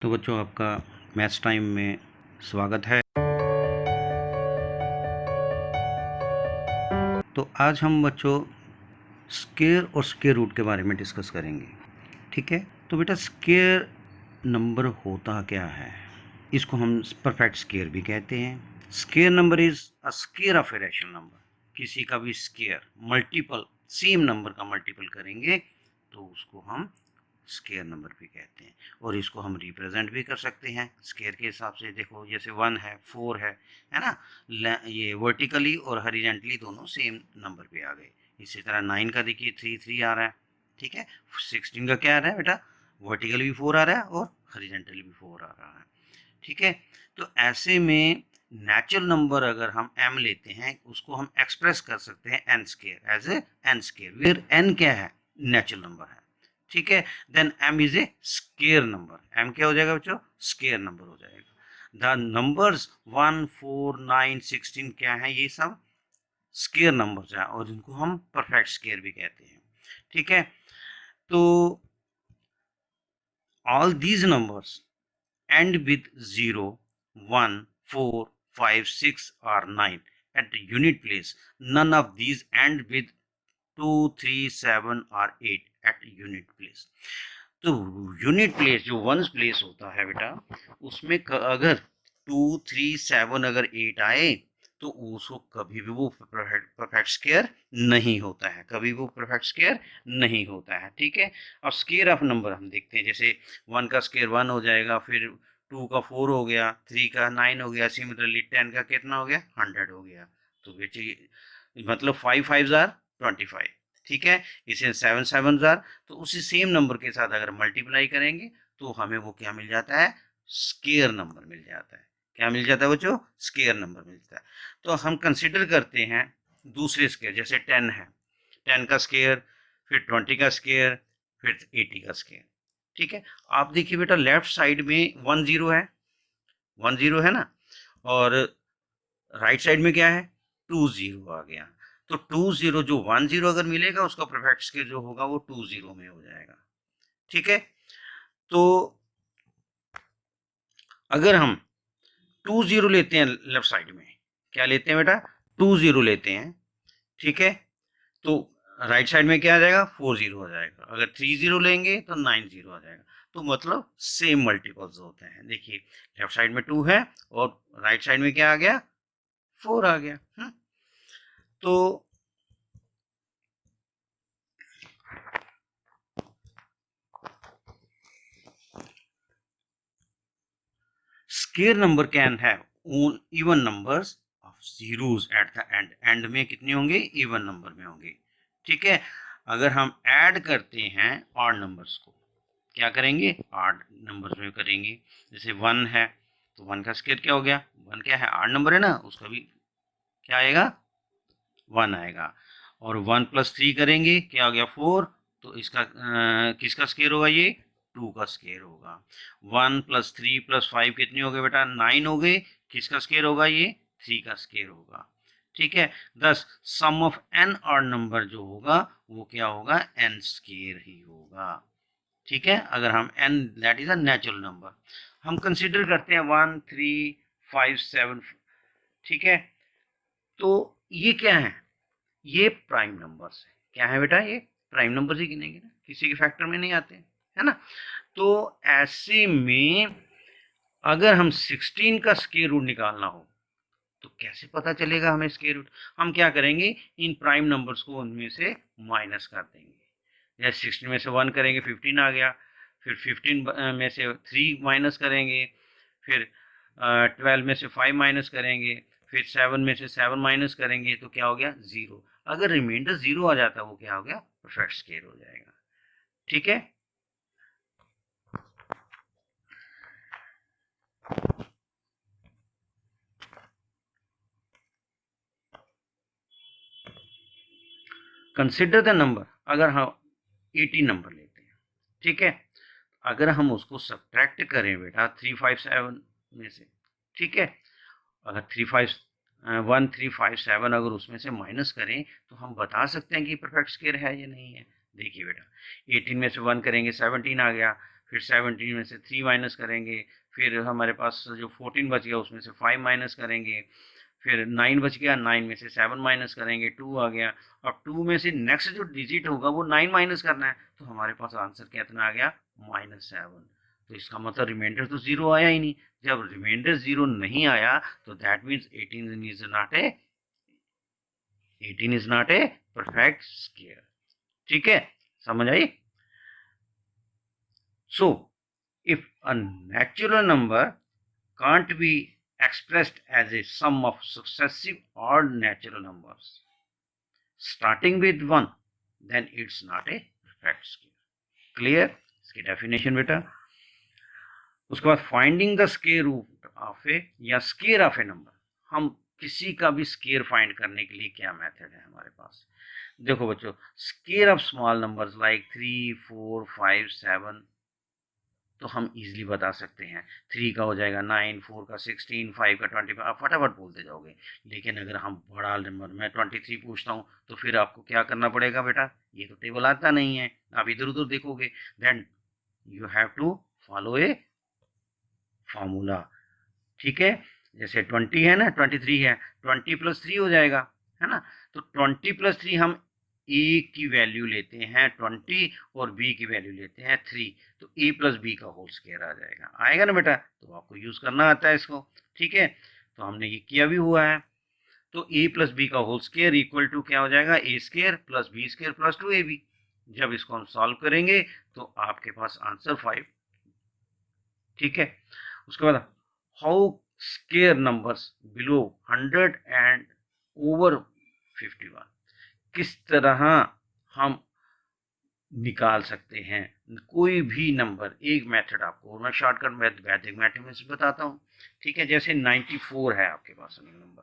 तो बच्चों आपका मैथ्स टाइम में स्वागत है। तो आज हम बच्चों स्क्वायर और स्क्वायर रूट के बारे में डिस्कस करेंगे। ठीक है, तो बेटा स्क्वायर नंबर होता क्या है? इसको हम परफेक्ट स्क्वायर भी कहते हैं। Square number is a square of a rational number. किसी का भी स्क्वायर मल्टीपल सेम नंबर का मल्टीपल करेंगे तो उसको हम स्क्वायर नंबर भी कहते हैं। और इसको हम रिप्रेजेंट भी कर सकते हैं स्क्वायर के हिसाब से। देखो जैसे 1 है, 4 है ना, ये वर्टिकली और हॉरिजॉन्टली दोनों सेम नंबर पे आ गए। इसी तरह 9 का देखिए 3 3 आ रहा है। ठीक है, 16 का क्या आ रहा है बेटा? वर्टिकली भी 4 आ रहा है और हॉरिजॉन्टली भी 4 आ रहा है। ठीक है, तो ऐसे में नेचुरल नंबर अगर हम m लेते हैं उसको हम एक्सप्रेस कर सकते हैं n square as a n square, where n क्या है? नेचुरल नंबर है। ठीक है, then m is a square number. m क्या हो जाएगा बच्चों? स्क्वायर नंबर हो जाएगा। द नंबर्स 1 4 9 16 क्या है? ये सब स्क्वायर नंबर्स हैं और इनको हम परफेक्ट स्क्वायर भी कहते हैं। ठीक है, तो all these numbers end with 0, 1, 4, 5, 6 or 9 at the unit place. None of these end with 2, 3, 7 or 8 at unit place. तो यूनिट प्लेस जो वंस प्लेस होता है बेटा, उसमें अगर 2, 3, 7 अगर 8 आए तो उसको कभी भी वो परफेक्ट स्क्वायर नहीं होता है, कभी वो परफेक्ट स्क्वायर नहीं होता है। ठीक है, अब स्क्वायर ऑफ नंबर हम देखते हैं। जैसे 1 का स्क्वायर 1 हो जाएगा, फिर 2 का 4 हो गया, 3 का 9 हो गया, सिमिलरली 10 का कितना हो गया? 100 हो गया। तो बेटे मतलब 5 5 आर 25। ठीक है, इसे 7 7 आर, तो उसी सेम नंबर के साथ अगर मल्टीप्लाई करेंगे तो हमें वो क्या मिल जाता है? स्क्वायर नंबर मिल जाता है। क्या मिल जाता है बच्चों? स्क्वायर नंबर मिलता है। तो हम कंसिडर करते हैं दूसरे स्क्वायर, जैसे 10 है, 10 का स्क्वायर, फिर 20 का स्क्वायर, फिर 80 का स्क्वायर। ठीक है, आप देखिए बेटा लेफ्ट साइड में 1 0 है, 1 0 है ना, और राइट साइड में क्या है? 2 0 आ गया। तो 2 0 जो 1 0 अगर मिलेगा उसका परफेक्ट स्क्वायर जो होगा वो 2 0 में हो जाएगा। ठीक है, तो अगर हम 2 0 लेते हैं लेफ्ट साइड में, क्या लेते हैं बेटा? 2 0 लेते हैं। ठीक है, तो राइट साइड में क्या आ जाएगा? 4 0 हो जाएगा। अगर 3 0 लेंगे तो 9 0 आ जाएगा। तो मतलब सेम मल्टीपल्स होते हैं। देखिए लेफ्ट साइड में 2 है और राइट साइड में क्या आ गया? 4 आ गया। तो square number can have even numbers of zeros at the end. And में कितने होंगे? इवन नंबर में होंगे। ठीक है, अगर हम ऐड करते हैं ऑड नंबर्स को, क्या करेंगे? ऑड नंबर्स में करेंगे। जैसे 1 है तो 1 का स्क्वायर क्या हो गया? 1 क्या है? ऑड नंबर है ना, उसका भी क्या आएगा? 1 आएगा। और 1 प्लस 3 करेंगे, क्या हो गया? 4। तो इसका किसका स्क्वायर होगा? ये 2 का स्क्वायर होगा। 1 प्लस 3 प्लस 5 कितने हो गए बेटा? 9 हो गए। किसका स्क्वायर होगा? ये 3 का स्क्वायर होगा। ठीक है, दस सम ऑफ एन ऑड नंबर जो होगा वो क्या होगा? एन स्क्वायर ही होगा। ठीक है, अगर हम n that is a natural number हम कंसीडर करते हैं 1 3 5 7। ठीक है, तो ये क्या है? ये प्राइम नंबर्स है। क्या है बेटा? ये प्राइम नंबर्स ही गिनेंगे ना, किसी के फैक्टर में नहीं आते, है ना। तो ऐसे में अगर हम 16 का स्क्वायर रूट निकालना हो तो कैसे पता चलेगा हमें स्क्वायर रूट? हम क्या करेंगे? इन प्राइम नंबर्स को उनमें से माइनस कर देंगे। जैसे 16 में से 1 करेंगे 15 आ गया, फिर 15 में से 3 माइनस करेंगे, फिर 12 में से 5 माइनस करेंगे, फिर 7 में से 7 माइनस करेंगे, तो क्या हो गया? 0। अगर रिमाइंडर 0 आ जाता है वो क्या हो गया? परफेक्ट स्क्वायर हो जाएगा। ठीक है, कंसिडर द नंबर। अगर हम 80 नंबर लेते हैं, ठीक है, अगर हम उसको सब्ट्रैक्ट करें बेटा 357 में से, ठीक है, अगर 1357 अगर उसमें से माइनस करें तो हम बता सकते हैं कि परफेक्ट स्क्वायर है या नहीं है। देखिए बेटा 18 में से 1 करेंगे 17 आ गया, फिर 17 में से 3 माइनस करेंगे, फिर हमारे पास जो 14 बच गया उसमें से 5 माइनस करेंगे, फिर 9 बच गया, 9 में से 7 माइनस करेंगे, 2 आ गया। अब 2 में से नेक्स्ट जो डिजिट होगा वो 9 माइनस करना है, तो हमारे पास आंसर कितना आ गया, -7। तो इसका मतलब रिमाइंडर तो 0 आया ही नहीं। जब रिमाइंडर 0 नहीं आया तो that means 18 is not a perfect square. ठीक है, समझ आई? So if a natural number can't be expressed as a sum of successive odd natural numbers starting with 1, then it's not a perfect square. Clear? इसकी definition बेटा। उसके बाद finding the square root of a या square of A number, हम किसी का भी square find करने के लिए क्या मेथड है हमारे पास? देखो बच्चों, square of small numbers like 3, 4, 5, 7 तो हम इजीली बता सकते हैं। 3 का हो जाएगा 9, 4 का 16, 5 का 25, आप फटाफट बोलते जाओगे। लेकिन अगर हम बड़ा नंबर मैं 23 पूछता हूँ तो फिर आपको क्या करना पड़ेगा बेटा? ये तो टेबल आता नहीं है, आप इधर उधर देखोगे। Then you have to follow a formula. ठीक है, जैसे 20 है ना, 23 है, 20 + 3 हो जाएगा, है ना? तो 20 + 3 हम ए की वैल्यू लेते हैं 20 और बी की वैल्यू लेते हैं 3, तो a + b का होल स्क्वायर आ जाएगा। आएगा ना बेटा? तो आपको यूज करना आता है इसको। ठीक है, तो हमने ये किया भी हुआ है। तो a + b का होल स्क्वायर इक्वल टू क्या हो जाएगा? a² + b² + 2ab। जब इसको हम सॉल्व करेंगे तो आपके पास आंसर 5। ठीक है, उसके बाद how square numbers below 100 and over 51, किस तरह हम निकाल सकते हैं कोई भी नंबर। एक मेथड आपको और मैं शॉर्टकट वैदिक मैथमेटिक्स बताता हूँ। ठीक है, जैसे 94 है आपके पास नंबर,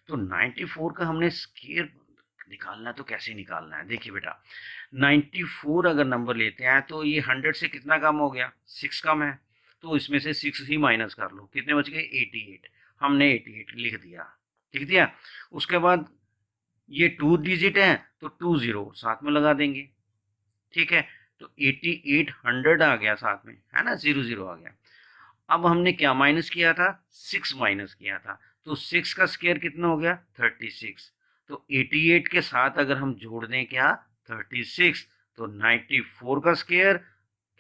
तो 94 का हमने स्क्वायर निकालना, तो कैसे निकालना है? देखिए बेटा, 94 अगर नंबर लेते हैं तो ये 100 से कितना कम हो गया? 6 कम है, तो इसमें से 6 ही माइनस कर लो, कितने बच गए? 88। हमने 88 लिख दिया। उसके बाद ये 2 डिजिट है तो 20 साथ में लगा देंगे। ठीक है, तो 88 100 आ गया साथ में, है ना? 00 आ गया। अब हमने क्या माइनस किया था? 6 माइनस किया था, तो 6 का स्क्वायर कितना हो गया? 36। तो 88 के साथ अगर हम जोड़ दें क्या? 36, तो 94 का स्क्वायर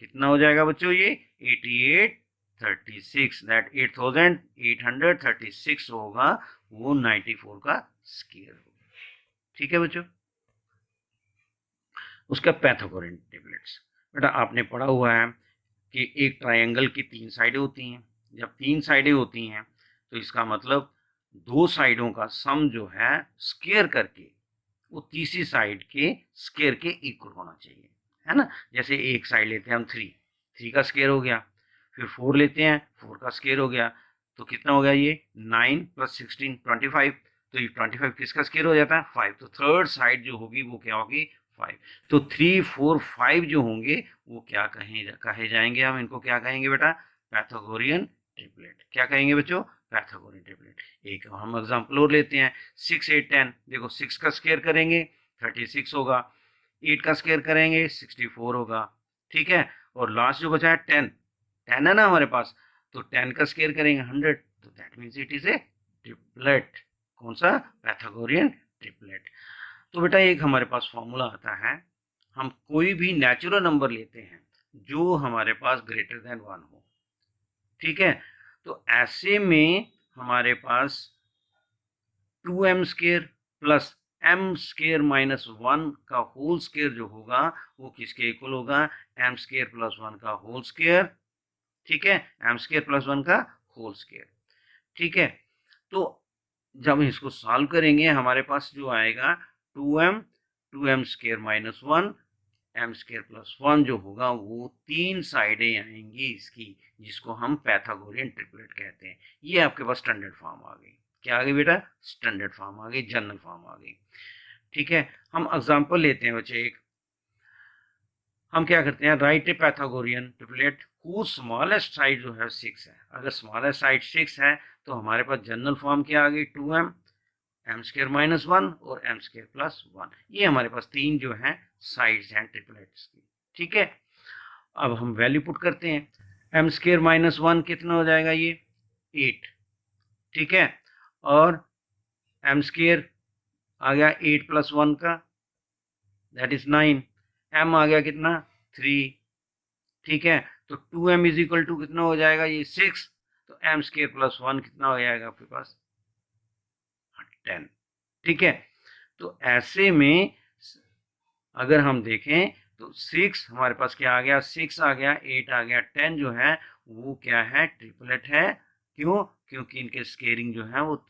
कितना हो जाएगा बच्चों? ये 88 36, दैट 8836 होगा, वो 94 का स्क्वायर होगा। ठीक है बच्चों, उसका पैथागोरन ट्रिपलेट्स। बेटा आपने पढ़ा हुआ है कि एक ट्रायंगल की 3 साइडें होती हैं। जब 3 साइडें होती हैं तो इसका मतलब 2 साइडों का सम जो है स्क्वायर करके वो तीसरी साइड के स्क्वायर के इक्वल होना चाहिए, है ना? जैसे एक साइड लेते हैं हम 3 का स्क्वायर हो गया, फिर 4 लेते हैं, 4 का स्क्वायर हो गया, तो कितना हो गया? ये 9 + 16 25। तो ये 25 किसका स्क्वायर हो जाता है? 5। तो थर्ड साइड जो होगी वो क्या होगी? 5। तो 3, 4, 5 जो होंगे वो क्या कहे जाएंगे? हम इनको क्या कहेंगे बेटा? Pythagorean triplet. क्या कहेंगे बच्चों? Pythagorean triplet. एक हम एग्जांपल और लेते हैं, 6, 8, 10। देखो 6 का स्क्वायर करेंगे 36 होगा, 8 का स्क्वायर करेंगे 64 होगा। ठीक है, और लास्ट जो बचा है 10 है ना हमारे पास, तो 10 का स्क्वायर करेंगे 100, तो that means it is a triplet. कौन सा? Pythagorean triplet. तो बेटा एक हमारे पास फॉर्मूला आता है, हम कोई भी नेचुरल नंबर लेते हैं जो हमारे पास ग्रेटर देन 1 हो। ठीक है, तो ऐसे में हमारे पास 2m² + m² - 1 का होल स्क्वायर जो होगा वो किसके इक्वल होगा? m² + 1 का होल स्क्वायर। ठीक है, m² + 1 का होल स्क्वायर। ठीक है, तो जब इसको सॉल्व करेंगे हमारे पास जो आएगा 2m, 2m² - 1 m² + 1 जो होगा वो 3 साइडें आएंगी इसकी, जिसको हम पैथागोरियन ट्रिपलेट कहते हैं। ये आपके पास स्टैंडर्ड फॉर्म आ गई। क्या आ गई बेटा? स्टैंडर्ड फॉर्म आ गई, जनरल फॉर्म आ गई। ठीक है, हम एग्जांपल लेते हैं बच्चे एक। हम क्या करते हैं? Right A Pythagorean triplet who smallest side जो है 6 है। अगर स्मॉलेस्ट साइड 6 है तो हमारे पास जनरल फॉर्म क्या आ गई? 2m, m² - 1 और m² + 1। ये हमारे पास 3 जो हैं साइड्स हैं ट्रिपलेट्स की। ठीक है, अब हम वैल्यू पुट करते हैं, एम स्क्र माइनस 1 कितना हो जाएगा, ये 8, ठीक है, और एम स्क्र आ गया 8 प्लस 1 का, दैट इज 9, एम आ गया कितना 3, ठीक है, तो 2m इज इक्वल टू कितना हो जाएगा, ये 6, तो एम स्क्र प्लस 1 कितना हो जाएगा आपके पास 10, ठीक है। तो ऐसे में अगर हम देखें तो 6 हमारे पास क्या आ गया, 6 आ गया, 8 आ गया, 10 जो है वो क्या है, ट्रिपलेट है। क्यों? क्योंकि इनके स्केयरिंग जो है वो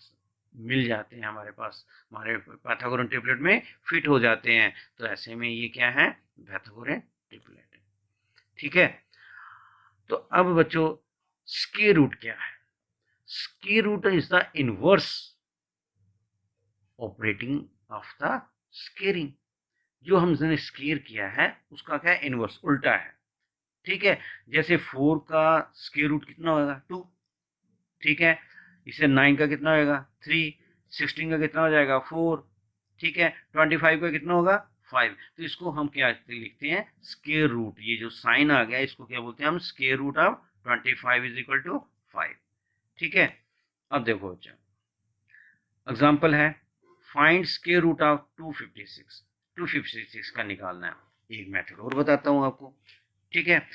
मिल जाते हैं हमारे पास, हमारे पाइथागोरन ट्रिपलेट में फिट हो जाते हैं। तो ऐसे में ये क्या है, पाइथागोरन ट्रिपलेट है, ठीक है। तो अब बच्चों स्क्वायर रूट क्या है? Square root is the inverse operating of the squaring. जो हमने स्केयर किया है उसका क्या है, इनवर्स, उल्टा है, ठीक है। जैसे 4 का स्क्वायर रूट कितना होगा 2, ठीक है, इसे 9 का कितना होगा 3, 16 का कितना हो जाएगा 4, ठीक है, 25 का कितना होगा 5। तो इसको हम क्या लिखते हैं, स्क्वायर रूट, ये जो साइन आ गया इसको क्या बोलते हैं हम, square root of 25 is equal to 5, ठीक है। अब देखो बच्चा एग्जाम्पल है, फाइंड स्क्वायर रूट ऑफ 256, 256 का निकालना है। एक मेथड और बताता हूँ आपको, ठीक है,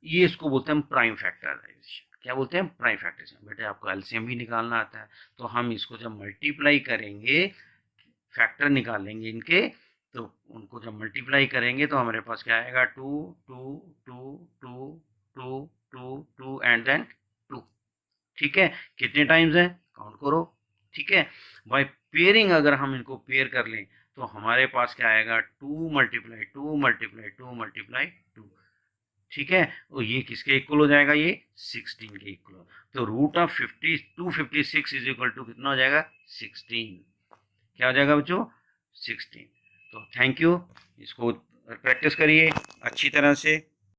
ये इसको बोलते हैं हम प्राइम फैक्टराइजेशन। क्या बोलते हैं, प्राइम फैक्टराइजेशन। बेटे आपको एलसीएम भी निकालना आता है, तो हम इसको जब मल्टीप्लाई करेंगे, फैक्टर निकालेंगे इनके, तो उनको जब मल्टीप्लाई करेंगे तो हमारे पास क्या आएगा, 2 2 2 2 2 2 2 एंड देन 2, ठीक है। कितने टाइम्स है, काउंट करो, ठीक है। बाय पेयरिंग अगर हम इनको पेयर कर लें तो हमारे पास क्या आएगा, 2 मल्टीप्लाई 2 मल्टीप्लाई 2 मल्टीप्लाई 2, ठीक है। और ये किसके इक्वल हो जाएगा, ये 16 के इक्वल। तो root of 256 is equal to कितना हो जाएगा 16, क्या हो जाएगा बच्चों 16। तो थैंक यू, इसको प्रैक्टिस करिए अच्छी तरह से।